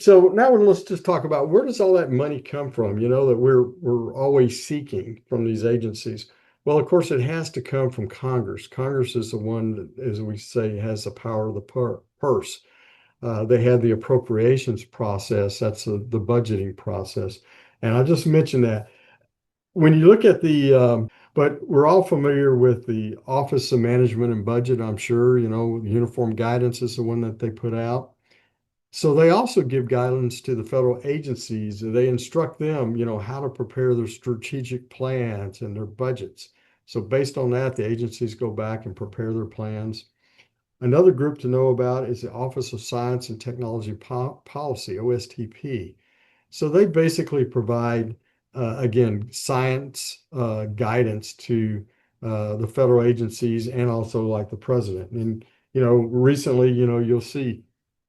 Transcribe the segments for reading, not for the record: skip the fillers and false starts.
So now let's just talk about where does all that money come from, that we're always seeking from these agencies. Well, of course, it has to come from Congress. Congress is the one that, as we say, has the power of the purse. They have the appropriations process. That's the budgeting process. And I just mentioned that when you look at but we're all familiar with the Office of Management and Budget, I'm sure, Uniform Guidance is the one that they put out. So they also give guidance to the federal agencies. They instruct them, how to prepare their strategic plans and their budgets. So based on that, the agencies go back and prepare their plans. Another group to know about is the Office of Science and Technology Policy, OSTP. So they basically provide, again, science guidance to the federal agencies and also like the president. And, recently, you'll see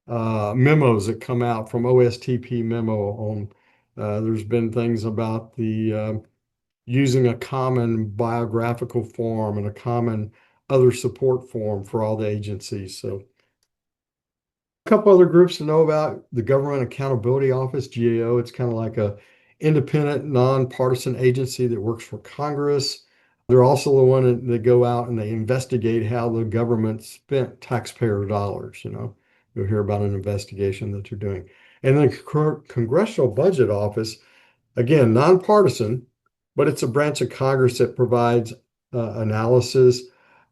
memos that come out from OSTP memo on, there's been things about the using a common biographical form and a common other support form for all the agencies. So a couple other groups to know about: the Government Accountability Office, GAO. It's kind of like a independent, nonpartisan agency that works for Congress. They're also the one that go out and they investigate how the government spent taxpayer dollars. You'll hear about an investigation that they're doing. And the Congressional Budget Office, again, nonpartisan, but it's a branch of Congress that provides analysis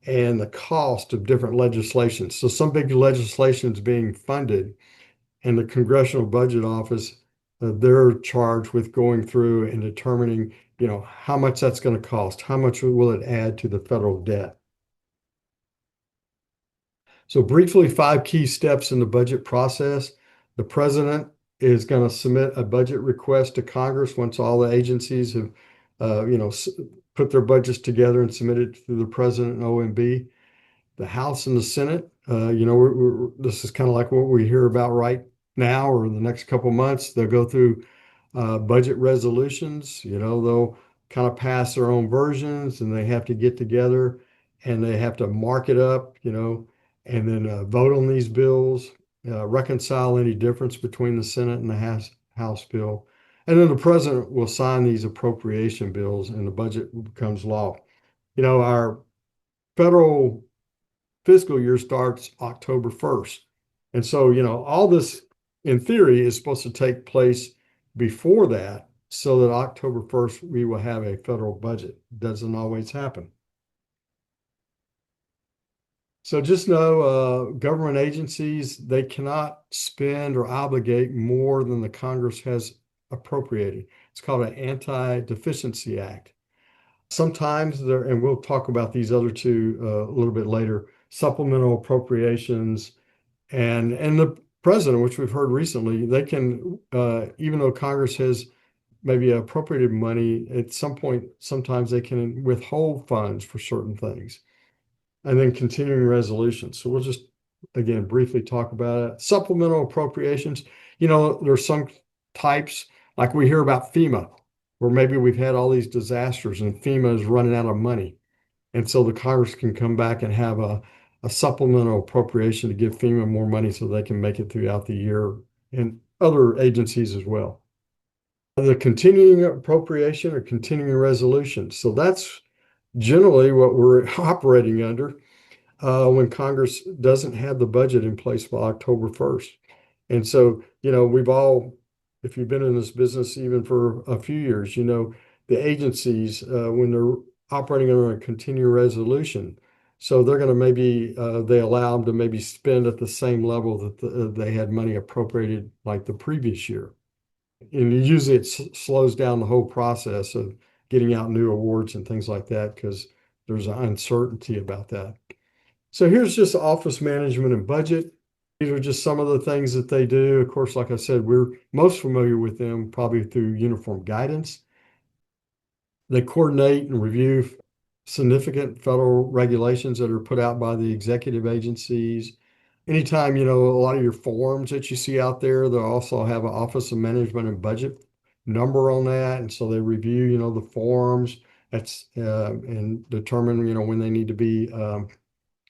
and the cost of different legislation. So some big legislation is being funded, and the Congressional Budget Office, they're charged with going through and determining, how much that's going to cost, how much will it add to the federal debt. So briefly, 5 key steps in the budget process. The president is going to submit a budget request to Congress once all the agencies have, put their budgets together and submitted to the president and OMB. The House and the Senate, this is kind of like what we hear about right now or the next couple months. They'll go through budget resolutions. They'll kind of pass their own versions and they have to get together and they have to mark it up, and then vote on these bills, reconcile any difference between the Senate and the House bill. And then the president will sign these appropriation bills and the budget becomes law. Our federal fiscal year starts October 1st. And so, all this in theory is supposed to take place before that so that October 1st we will have a federal budget. Doesn't always happen. So just know government agencies, they cannot spend or obligate more than the Congress has appropriated. It's called an Anti-Deficiency Act. Sometimes there, and we'll talk about these other two a little bit later, supplemental appropriations and the president, which we've heard recently, they can, even though Congress has maybe appropriated money, at some point, sometimes they can withhold funds for certain things. And then continuing resolutions. So we'll just, again, briefly talk about it. Supplemental appropriations, there's some types, like we hear about FEMA, where maybe we've had all these disasters and FEMA is running out of money. And so the Congress can come back and have a supplemental appropriation to give FEMA more money so they can make it throughout the year and other agencies as well. The continuing appropriation or continuing resolution. So that's generally what we're operating under when Congress doesn't have the budget in place by October 1st. And so, we've all, if you've been in this business even for a few years, the agencies, when they're operating under a continuing resolution, so they're going to maybe, they allow them to maybe spend at the same level that they had money appropriated like the previous year. And usually it slows down the whole process of getting out new awards and things like that because there's an uncertainty about that. So here's just office management and budget. These are just some of the things that they do. Of course, like I said, we're most familiar with them probably through uniform guidance. They coordinate and review significant federal regulations that are put out by the executive agencies. Anytime, a lot of your forms that you see out there, they'll also have an Office of Management and Budget number on that. And so they review, the forms and determine, when they need to be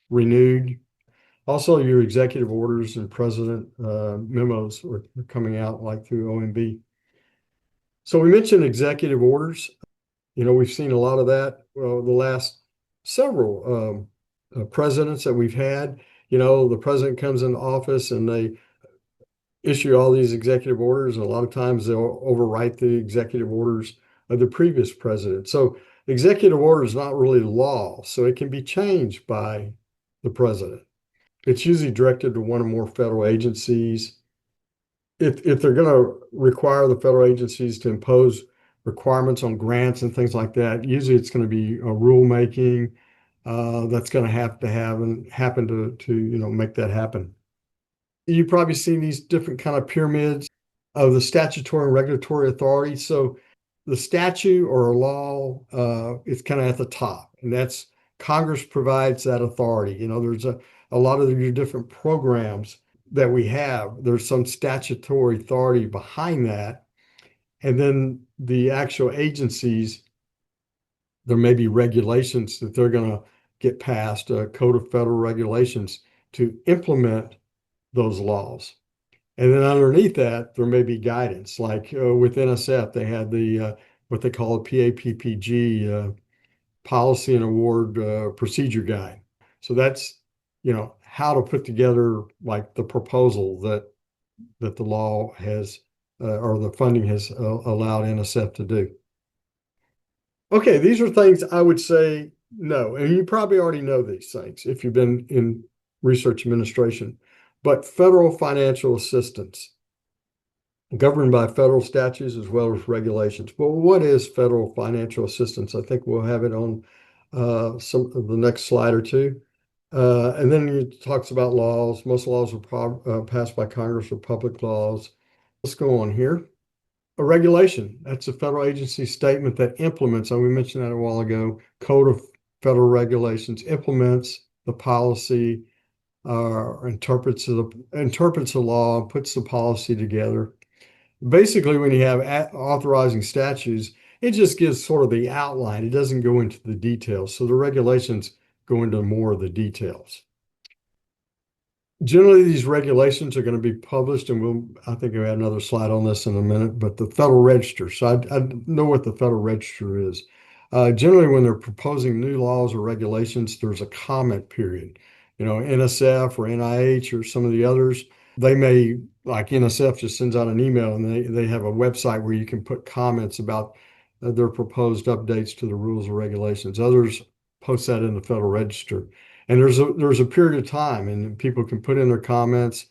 renewed. Also, your executive orders and president memos are coming out like through OMB. So we mentioned executive orders. We've seen a lot of that, well, the last several presidents that we've had. The president comes into office and they issue all these executive orders, and a lot of times they'll overwrite the executive orders of the previous president. So executive order is not really law, so it can be changed by the president. It's usually directed to one or more federal agencies. If they're going to require the federal agencies to impose requirements on grants and things like that, usually it's going to be a rulemaking that's going to have and happen to make that happen. You've probably seen these different kind of pyramids of the statutory and regulatory authority. So the statute or a law is kind of at the top, and that's Congress provides that authority. There's a lot of your different programs that we have. There's some statutory authority behind that, and then the actual agencies, there may be regulations that they're going to get passed, a code of federal regulations to implement those laws. And then underneath that, there may be guidance. Like with NSF, they had the what they call a PAPPG, Policy and Award Procedure Guide. So that's how to put together like the proposal that the law has or the funding has allowed NSF to do. Okay, these are things I would say no, and you probably already know these things if you've been in research administration. But federal financial assistance, governed by federal statutes as well as regulations. But what is federal financial assistance? I think we'll have it on some of the next slide or two. And then it talks about laws. Most laws are passed by Congress or public laws. Let's go on here. A regulation, that's a federal agency statement that implements, and we mentioned that a while ago, Code of Federal Regulations, implements the policy, interprets the law, puts the policy together. Basically, when you have authorizing statutes, it just gives sort of the outline. It doesn't go into the details. So the regulations go into more of the details. Generally, these regulations are going to be published, and I think we'll have another slide on this in a minute, but the Federal Register. So I know what the Federal Register is. Generally, when they're proposing new laws or regulations, there's a comment period. NSF or NIH or some of the others, they may, like NSF just sends out an email and they have a website where you can put comments about their proposed updates to the rules or regulations. Others post that in the Federal Register. And there's a period of time and people can put in their comments,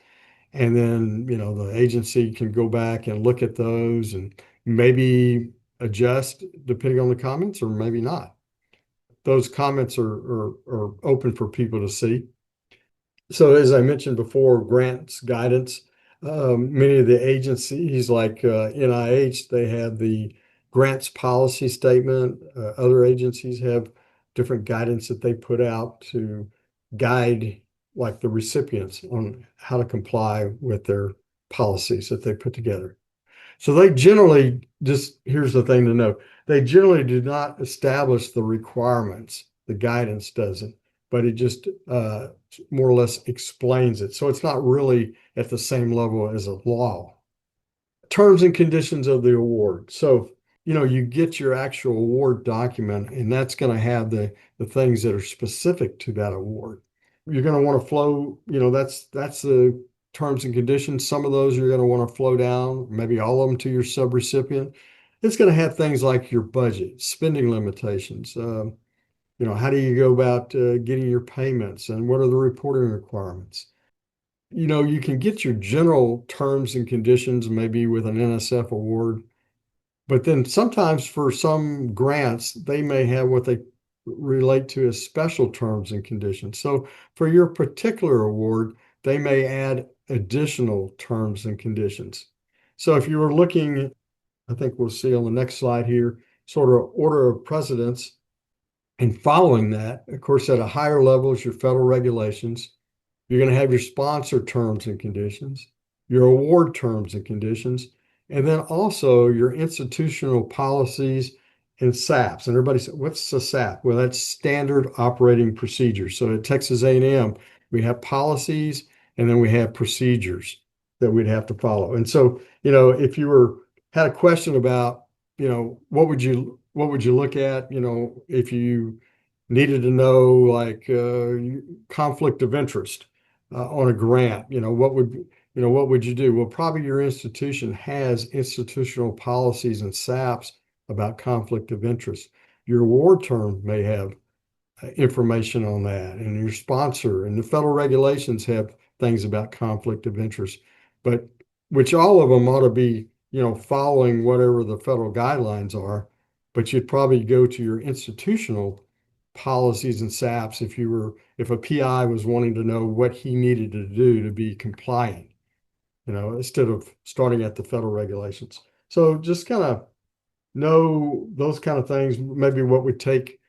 and then the agency can go back and look at those and maybe adjust depending on the comments or maybe not. Those comments are open for people to see. So as I mentioned before, grants, guidance, many of the agencies like NIH, they have the grants policy statement. Other agencies have different guidance that they put out to guide like the recipients on how to comply with their policies that they put together. So they generally here's the thing to know. They generally do not establish the requirements. The guidance doesn't, but it just more or less explains it. So it's not really at the same level as a law. Terms and conditions of the award. So, you get your actual award document, and that's going to have the things that are specific to that award. You're going to want to flow, that's the terms and conditions. Some of those you're going to want to flow down, maybe all of them to your subrecipient. It's going to have things like your budget, spending limitations. How do you go about getting your payments and what are the reporting requirements? You can get your general terms and conditions maybe with an NSF award, but then sometimes for some grants, they may have what they relate to as special terms and conditions. So for your particular award, they may add additional terms and conditions. So if you were looking, I think we'll see on the next slide here, sort of order of precedence. And following that, of course, at a higher level is your federal regulations. You're going to have your sponsor terms and conditions, your award terms and conditions, and then also your institutional policies and SAPs. And everybody said, what's a SAP? Well, that's standard operating procedure. So at Texas A&M, we have policies, and then we have procedures that we'd have to follow. And so, if you had a question about, what would you look at, if you needed to know like conflict of interest on a grant, what would you do? Well, probably your institution has institutional policies and SAPs about conflict of interest. Your award term may have information on that, and your sponsor and the federal regulations have things about conflict of interest, but which all of them ought to be, following whatever the federal guidelines are. But you'd probably go to your institutional policies and SAPs if a PI was wanting to know what he needed to do to be compliant, instead of starting at the federal regulations. So just kind of know those kind of things, maybe what would take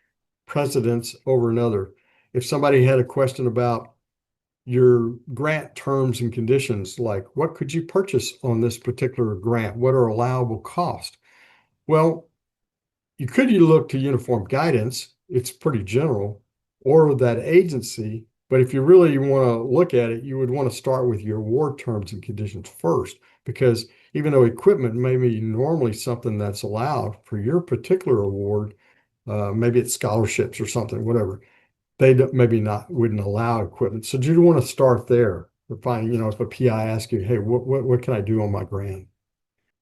precedence over another. If somebody had a question about your grant terms and conditions, like what could you purchase on this particular grant? What are allowable costs? Well, you look to uniform guidance, it's pretty general, or that agency. But if you really want to look at it, you would want to start with your award terms and conditions first, because even though equipment may be normally something that's allowed for your particular award, maybe it's scholarships or something, whatever. They maybe not wouldn't allow equipment. So do you want to start there? Find, if a PI asks you, hey, what can I do on my grant?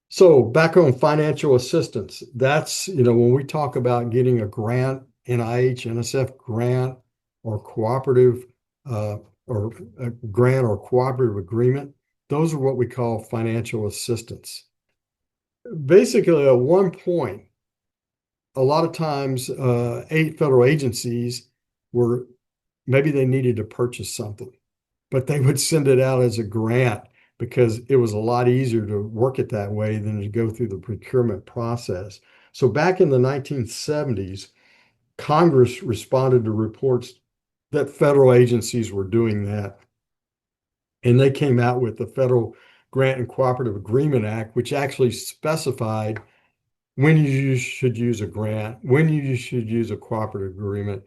So back on financial assistance, that's, when we talk about getting a grant, NIH, NSF grant or cooperative or a grant or cooperative agreement, those are what we call financial assistance. Basically, at one point, a lot of times, federal agencies were maybe they needed to purchase something, but they would send it out as a grant because it was a lot easier to work it that way than to go through the procurement process. So back in the 1970s, Congress responded to reports that federal agencies were doing that. And they came out with the Federal Grant and Cooperative Agreement Act, which actually specified when you should use a grant, when you should use a cooperative agreement,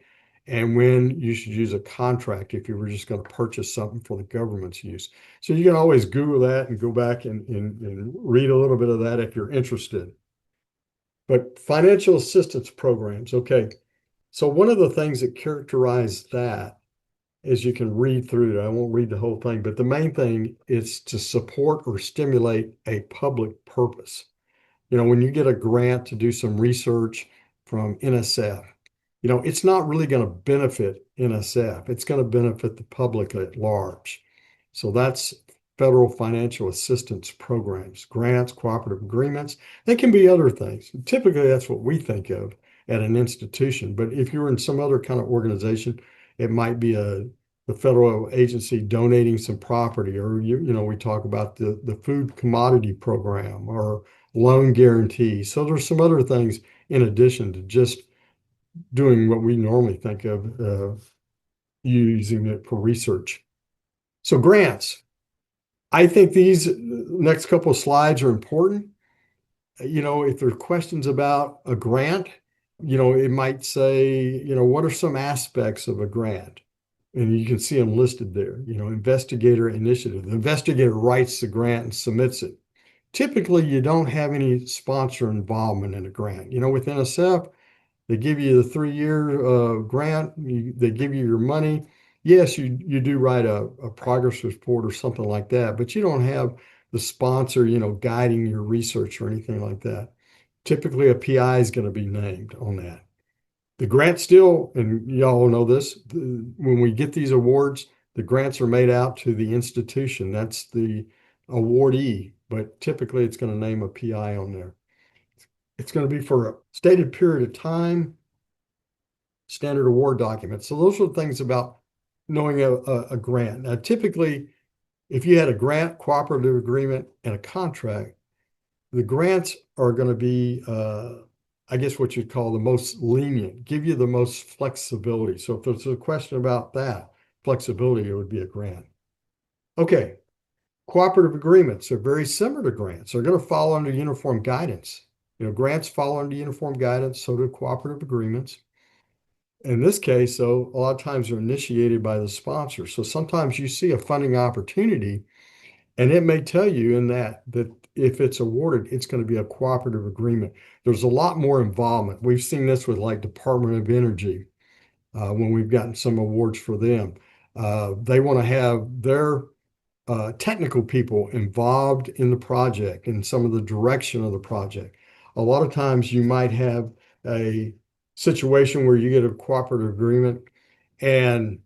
and when you should use a contract if you were just going to purchase something for the government's use. So you can always Google that and go back and read a little bit of that if you're interested. But financial assistance programs, okay. So one of the things that characterize that is you can read through it. I won't read the whole thing, but the main thing is to support or stimulate a public purpose. When you get a grant to do some research from NSF, it's not really going to benefit NSF. It's going to benefit the public at large. So that's federal financial assistance programs, grants, cooperative agreements. They can be other things. Typically, that's what we think of at an institution. But if you're in some other kind of organization, it might be the federal agency donating some property, or we talk about the food commodity program or loan guarantee. So there's some other things in addition to just doing what we normally think of using it for research. So grants. I think these next couple of slides are important. If there are questions about a grant, it might say, what are some aspects of a grant? And you can see them listed there. Investigator initiative. The investigator writes the grant and submits it. Typically, you don't have any sponsor involvement in a grant. With NSF, they give you the 3-year grant, they give you your money. Yes, you do write a progress report or something like that, but you don't have the sponsor, guiding your research or anything like that. Typically, a PI is going to be named on that. The grant still, and y'all know this, when we get these awards, the grants are made out to the institution. That's the awardee, but typically it's going to name a PI on there. It's going to be for a stated period of time, standard award document. So those are things about knowing a grant. Now, typically, if you had a grant, cooperative agreement, and a contract, the grants are going to be, I guess, what you'd call the most lenient, give you the most flexibility. So if there's a question about that flexibility, it would be a grant. Okay, cooperative agreements are very similar to grants. They're going to fall under uniform guidance. Grants fall under uniform guidance, so do cooperative agreements. In this case, though, a lot of times they're initiated by the sponsor. So sometimes you see a funding opportunity, and it may tell you in that if it's awarded, it's going to be a cooperative agreement. There's a lot more involvement. We've seen this with like Department of Energy when we've gotten some awards for them. They want to have their technical people involved in the project and some of the direction of the project. A lot of times you might have a situation where you get a cooperative agreement and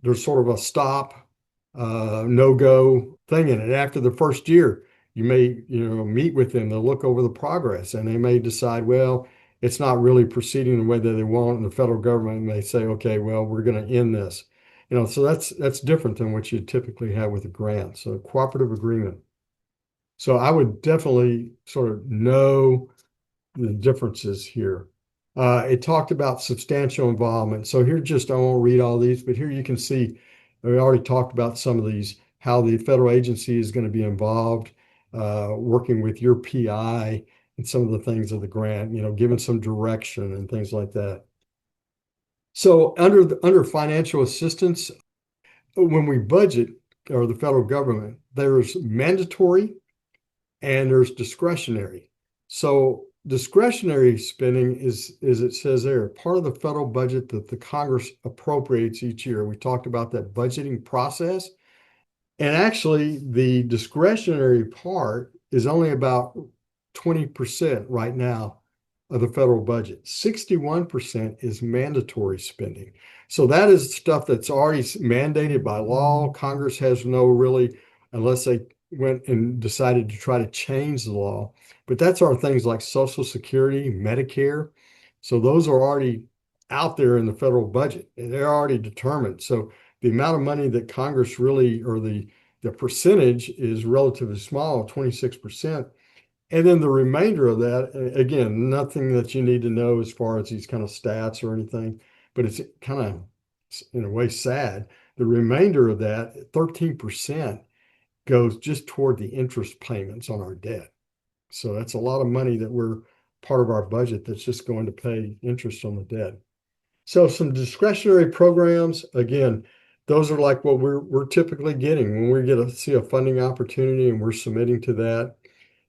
there's sort of a stop, no-go thing in it. After the first year, you may, meet with them, they'll look over the progress and they may decide, well, it's not really proceeding the way that they want, and the federal government may say, okay, well, we're going to end this. So that's different than what you typically have with a grant. So cooperative agreement. So I would definitely sort of know the differences here. It talked about substantial involvement. So here, just I won't read all these, but here you can see we already talked about some of these, how the federal agency is going to be involved, working with your PI and some of the things of the grant, giving some direction and things like that. So under financial assistance, when we budget or the federal government, there's mandatory and there's discretionary. So discretionary spending is, as it says there, part of the federal budget that the Congress appropriates each year. We talked about that budgeting process. And actually, the discretionary part is only about 20% right now of the federal budget. 61% is mandatory spending. So that is stuff that's already mandated by law. Congress has no really, unless they went and decided to try to change the law. But that's our things like Social Security, Medicare. So those are already out there in the federal budget and they're already determined. So the amount of money that Congress really, or the percentage is relatively small, 26%. And then the remainder of that, again, nothing that you need to know as far as these kind of stats or anything, but it's kind of, in a way, sad. The remainder of that, 13%, goes just toward the interest payments on our debt. So that's a lot of money that we're part of our budget that's just going to pay interest on the debt. So some discretionary programs, again, those are like what we're typically getting when we see a funding opportunity and we're submitting to that.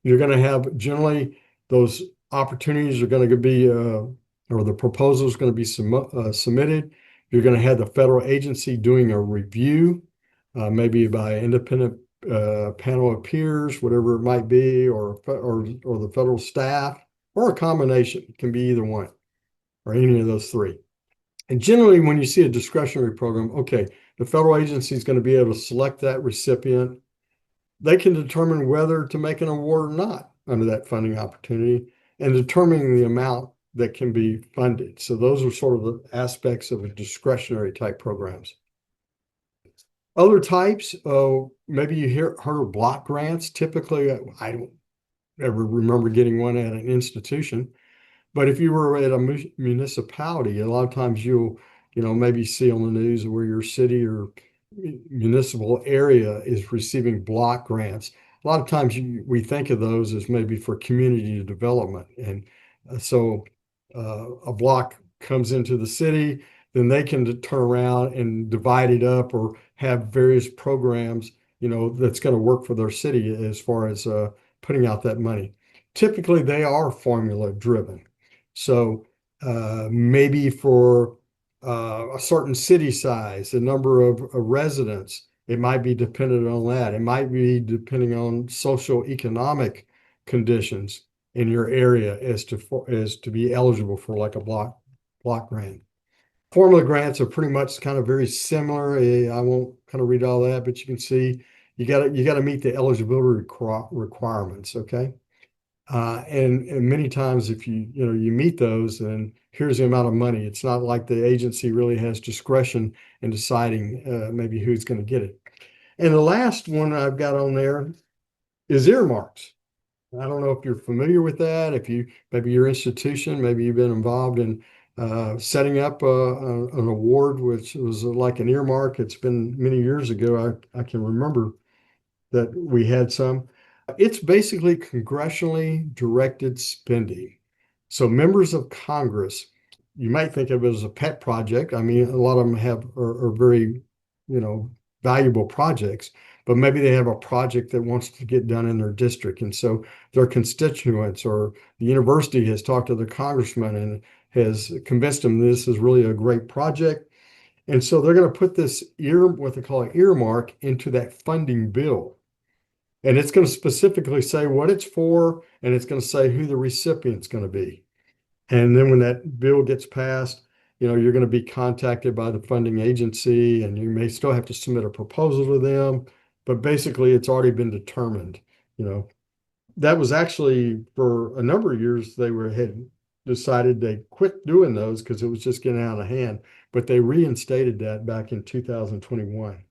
You're going to have generally those opportunities are going to be or the proposal is going to be submitted. You're going to have the federal agency doing a review, maybe by an independent panel of peers, whatever it might be, or the federal staff, or a combination. It can be either one or any of those three. And generally, when you see a discretionary program, okay, the federal agency is going to be able to select that recipient. They can determine whether to make an award or not under that funding opportunity and determining the amount that can be funded. So those are sort of the aspects of a discretionary type programs. Other types, maybe you heard of block grants. Typically, I don't ever remember getting one at an institution. But if you were at a municipality, a lot of times you'll, maybe see on the news where your city or municipal area is receiving block grants. A lot of times we think of those as maybe for community development. And so a block comes into the city, then they can turn around and divide it up or have various programs, that's going to work for their city as far as putting out that money. Typically, they are formula driven. So maybe for a certain city size, the number of residents, it might be dependent on that. It might be depending on social economic conditions in your area as to be eligible for like a block grant. Formula grants are pretty much kind of very similar. I won't kind of read all that, but you can see you got to meet the eligibility requirements. Okay. And many times if you meet those, then here's the amount of money. It's not like the agency really has discretion in deciding maybe who's going to get it. And the last one I've got on there is earmarks. I don't know if you're familiar with that, if maybe your institution, maybe you've been involved in setting up an award, which was like an earmark. It's been many years ago. I can remember that we had some. It's basically congressionally directed spending. So members of Congress you might think of it as a pet project. I mean, a lot of them are very, you know, valuable projects, but maybe they have a project that wants to get done in their district. And so their constituents or the university has talked to the congressman and has convinced them this is really a great project. And so they're going to put this what they call an earmark into that funding bill. And it's going to specifically say what it's for, and it's going to say who the recipient's going to be. And then when that bill gets passed, you're going to be contacted by the funding agency and you may still have to submit a proposal to them, but basically it's already been determined, you know. That was actually for a number of years had decided they quit doing those because it was just getting out of hand, but they reinstated that back in 2021.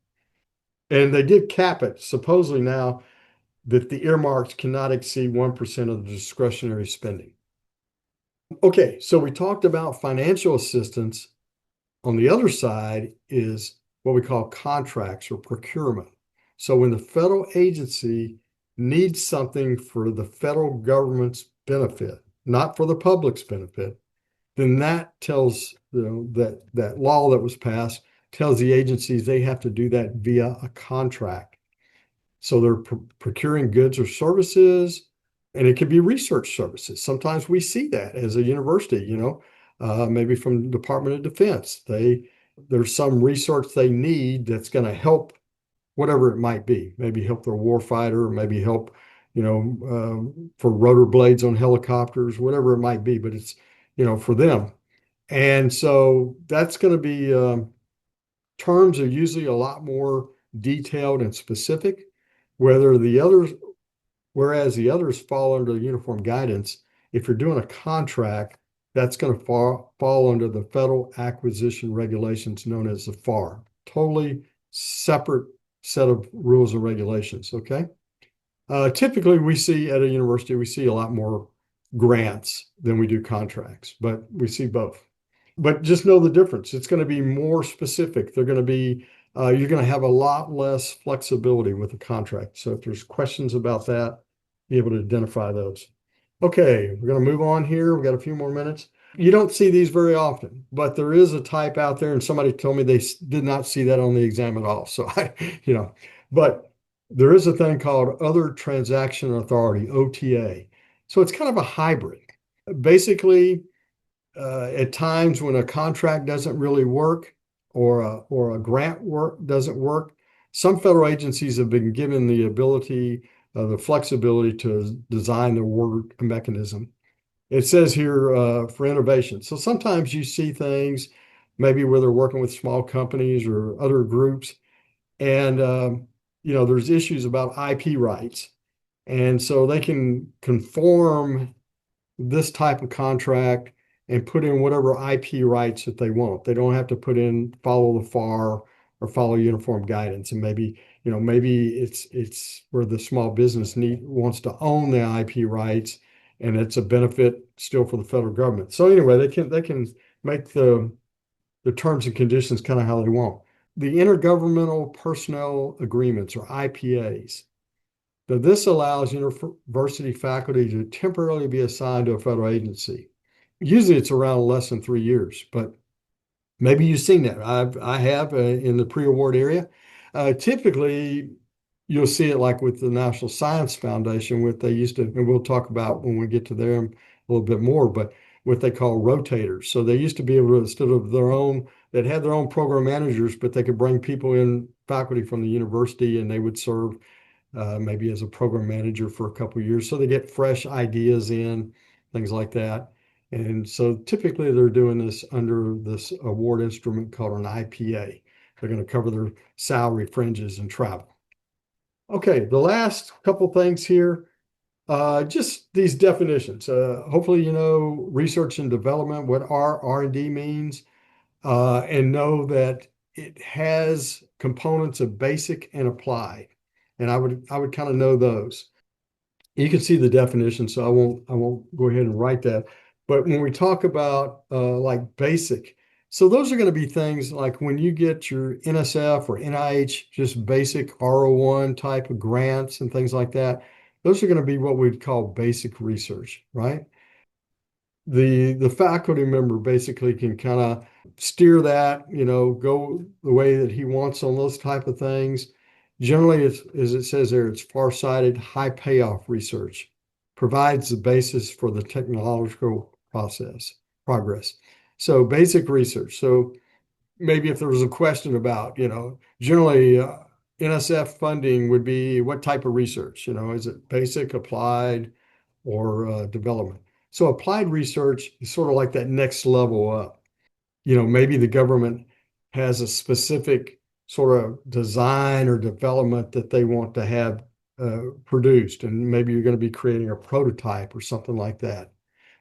And they did cap it supposedly now that the earmarks cannot exceed 1% of the discretionary spending. Okay, so we talked about financial assistance. On the other side is what we call contracts or procurement. So when the federal agency needs something for the federal government's benefit, not for the public's benefit, then that tells, that law that was passed tells the agencies they have to do that via a contract. So they're procuring goods or services, and it could be research services. Sometimes we see that as a university, maybe from the Department of Defense. There's some research they need that's going to help whatever it might be. Maybe help their warfighter, maybe help, for rotor blades on helicopters, whatever it might be. But it's, for them. And so that's going to be terms are usually a lot more detailed and specific. Whether the others, Whereas the others fall under uniform guidance, if you're doing a contract, that's going to fall under the Federal Acquisition Regulations known as the FAR. Totally separate set of rules and regulations, okay? Typically, we see at a university, we see a lot more grants than we do contracts, but we see both. But just know the difference. It's going to be more specific. You're going to have a lot less flexibility with a contract. So if there's questions about that, be able to identify those. Okay, we're going to move on here. We've got a few more minutes. You don't see these very often, but there is a type out there, and somebody told me they did not see that on the exam at all. So but there is a thing called Other Transaction Authority, OTA. So it's kind of a hybrid. Basically, at times when a contract doesn't really work or a grant work doesn't work, some federal agencies have been given the ability, the flexibility to design their work mechanism. It says here for innovation. So sometimes you see things maybe where they're working with small companies or other groups, and there's issues about IP rights, and so they can conform this type of contract and put in whatever IP rights that they want. They don't have to follow the FAR or follow uniform guidance. And maybe it's where the small business wants to own the IP rights, and it's a benefit still for the federal government. So anyway, they can make the terms and conditions kind of how they want. The intergovernmental personnel agreements or IPAs. Now, this allows university faculty to temporarily be assigned to a federal agency. Usually it's around less than 3 years, but maybe you've seen that. I have in the pre-award area. Typically, you'll see it like with the National Science Foundation, what they used to, and we'll talk about when we get to them a little bit more, but what they call rotators. So they used to be able to, instead of they'd have their own program managers, but they could bring people in, faculty from the university, and they would serve maybe as a program manager for a couple of years. So they get fresh ideas in, things like that. And so typically they're doing this under this award instrument called an IPA. They're going to cover their salary, fringes, and travel. Okay, the last couple things here, just these definitions. Hopefully you know research and development, what R&D means, and know that it has components of basic and applied. And I would kind of know those. You can see the definition, so I won't go ahead and write that. But when we talk about like basic, so those are going to be things like when you get your NSF or NIH, just basic R01 type of grants and things like that. Those are going to be what we'd call basic research, right? The faculty member basically can kind of steer that, go the way that he wants on those type of things. Generally, it's, as it says there, it's far-sighted, high payoff research, provides the basis for the technological progress. So basic research. So maybe if there was a question about, generally NSF funding would be what type of research? Is it basic, applied, or development? So applied research is sort of like that next level up. Maybe the government has a specific sort of design or development that they want to have produced, and maybe you're going to be creating a prototype or something like that.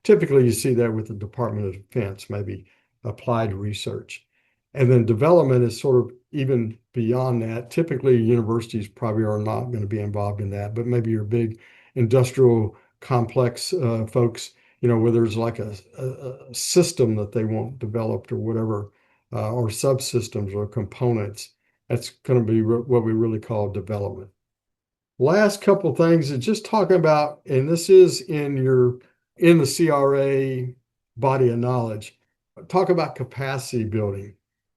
Typically, you see that with the Department of Defense, maybe applied research. And then development is sort of even beyond that. Typically, universities probably are not going to be involved in that, but maybe your big industrial complex folks, where there's like a system that they want developed or whatever, or subsystems or components. That's going to be what we really call development. Last couple of things is just talking about, and this is in the CRA body of knowledge, talk about capacity building.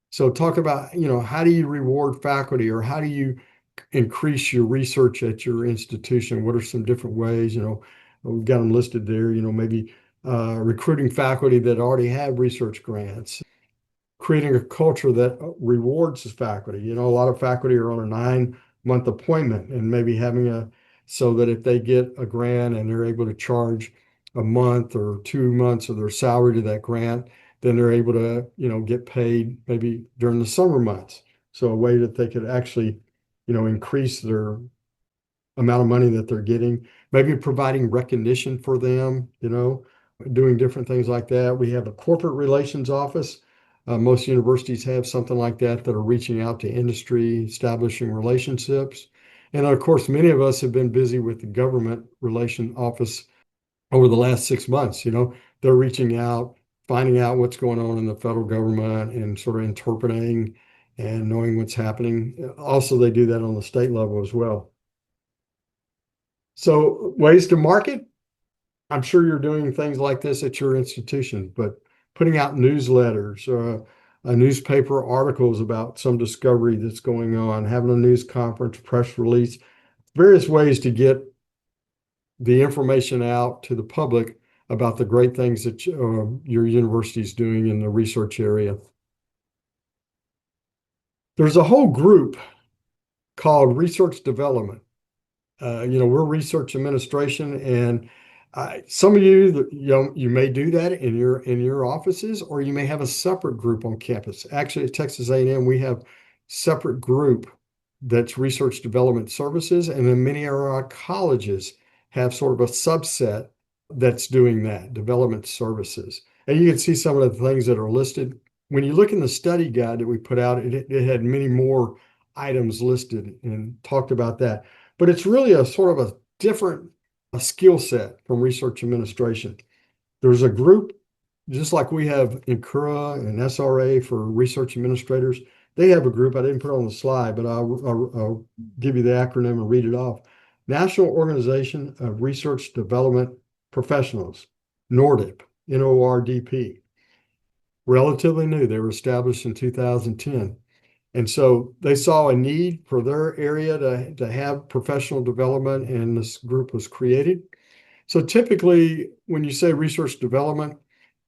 So talk about, how do you reward faculty or how do you increase your research at your institution? What are some different ways? We've got them listed there, maybe recruiting faculty that already have research grants, creating a culture that rewards the faculty. A lot of faculty are on a 9-month appointment and maybe having so that if they get a grant and they're able to charge a month or 2 months of their salary to that grant, then they're able to, get paid maybe during the summer months. So a way that they could actually, increase their amount of money that they're getting, maybe providing recognition for them, doing different things like that. We have a corporate relations office. Most universities have something like that are reaching out to industry, establishing relationships. And of course, many of us have been busy with the government relation office over the last 6 months. They're reaching out, finding out what's going on in the federal government and sort of interpreting and knowing what's happening. Also, they do that on the state level as well. So ways to market, I'm sure you're doing things like this at your institution, but putting out newsletters, newspaper articles about some discovery that's going on, having a news conference, press release, various ways to get the information out to the public about the great things that your university is doing in the research area. There's a whole group called research development. We're research administration, and some of you, you may do that in your offices, or you may have a separate group on campus. Actually, at Texas A&M, we have separate group that's research development services, and then many of our colleges have sort of a subset that's doing that, development services. And you can see some of the things that are listed. When you look in the study guide that we put out, it had many more items listed and talked about that. But it's really a sort of a different skill set from research administration. There's a group, just like we have INCURA and SRA for research administrators. They have a group. I didn't put it on the slide, but I'll give you the acronym and read it off. National Organization of Research Development Professionals, NORDP, NORDP. Relatively new. They were established in 2010. And so they saw a need for their area to have professional development, and this group was created. So typically, when you say research development,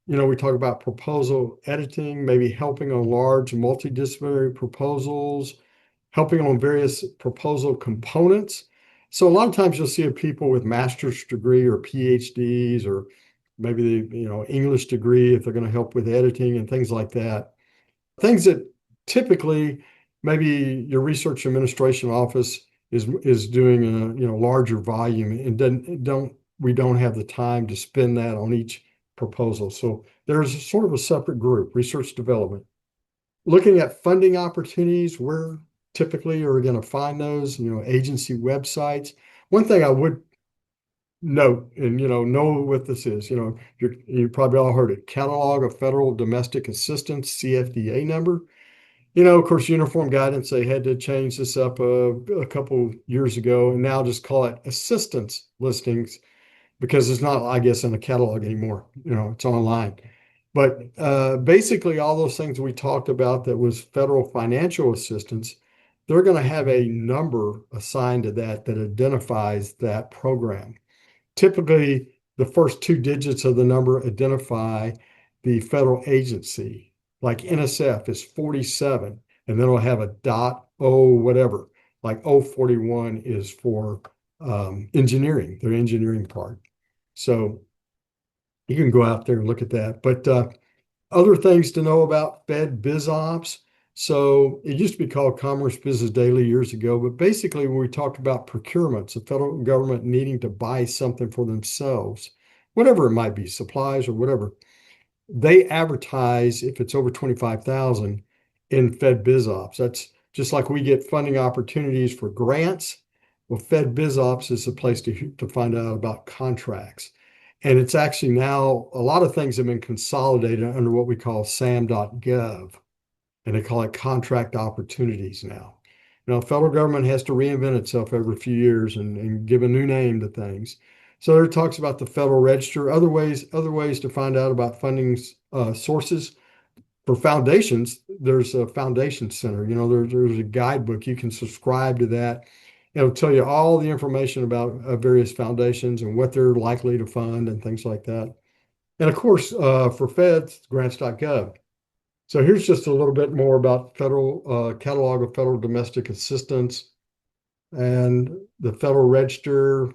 we talk about proposal editing, maybe helping on large multidisciplinary proposals, helping on various proposal components. So a lot of times you'll see people with master's degree or PhDs, or maybe the English degree if they're going to help with editing and things like that. Things that typically maybe your research administration office is doing a larger volume, and we don't have the time to spend that on each proposal. So there's sort of a separate group, research development. Looking at funding opportunities, where typically are going to find those, agency websites. One thing I would note, and know what this is, you probably all heard it, Catalog of Federal Domestic Assistance, CFDA number. Of course, uniform guidance, they had to change this up a couple years ago and now just call it assistance listings. because it's not, I guess, in a catalog anymore. It's online. But basically, all those things we talked about that was federal financial assistance, they're going to have a number assigned to that identifies that program. Typically, the first two digits of the number identify the federal agency. Like NSF is 47, and then it'll have a dot O whatever. Like O 41 is for engineering, their engineering part. So you can go out there and look at that. But other things to know about Fed BizOps. So it used to be called Commerce Business Daily years ago, but basically when we talked about procurements, the federal government needing to buy something for themselves, whatever it might be, supplies or whatever, they advertise if it's over 25,000 in Fed BizOps. That's just like we get funding opportunities for grants. Well, Fed BizOps is a place to find out about contracts. And it's actually now a lot of things have been consolidated under what we call sam.gov, and they call it contract opportunities now. Federal government has to reinvent itself every few years and give a new name to things. So there talks about the Federal Register, other ways to find out about funding sources. For foundations, there's a foundation center. There's a guidebook. You can subscribe to that. It'll tell you all the information about various foundations and what they're likely to fund and things like that. And of course, for feds, grants.gov. So here's just a little bit more about federal catalog of federal domestic assistance and the Federal Register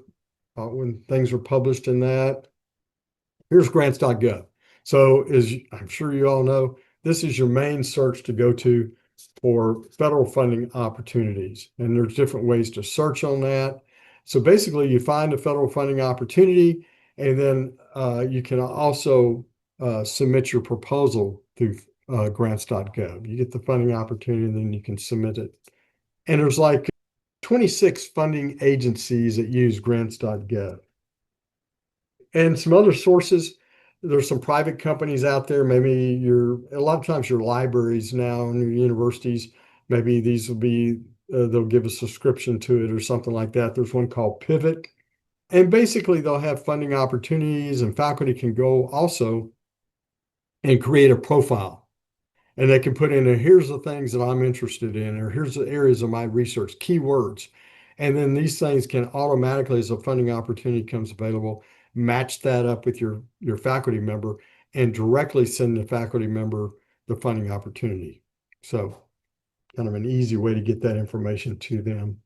when things are published in that. Here's grants.gov. So as I'm sure you all know, this is your main search to go to for federal funding opportunities. And there's different ways to search on that. So basically you find a federal funding opportunity, and then you can also submit your proposal through grants.gov. You get the funding opportunity, and then you can submit it. And there's like 26 funding agencies that use grants.gov. And some other sources, there's some private companies out there. Maybe a lot of times your libraries now and your universities, maybe these will be, they'll give a subscription to it or something like that. There's one called Pivot. And basically they'll have funding opportunities, and faculty can go also and create a profile. And they can put in there, here's the things that I'm interested in, or here's the areas of my research, keywords. And then these things can automatically, as a funding opportunity comes available, match that up with your faculty member and directly send the faculty member the funding opportunity. So kind of an easy way to get that information to them.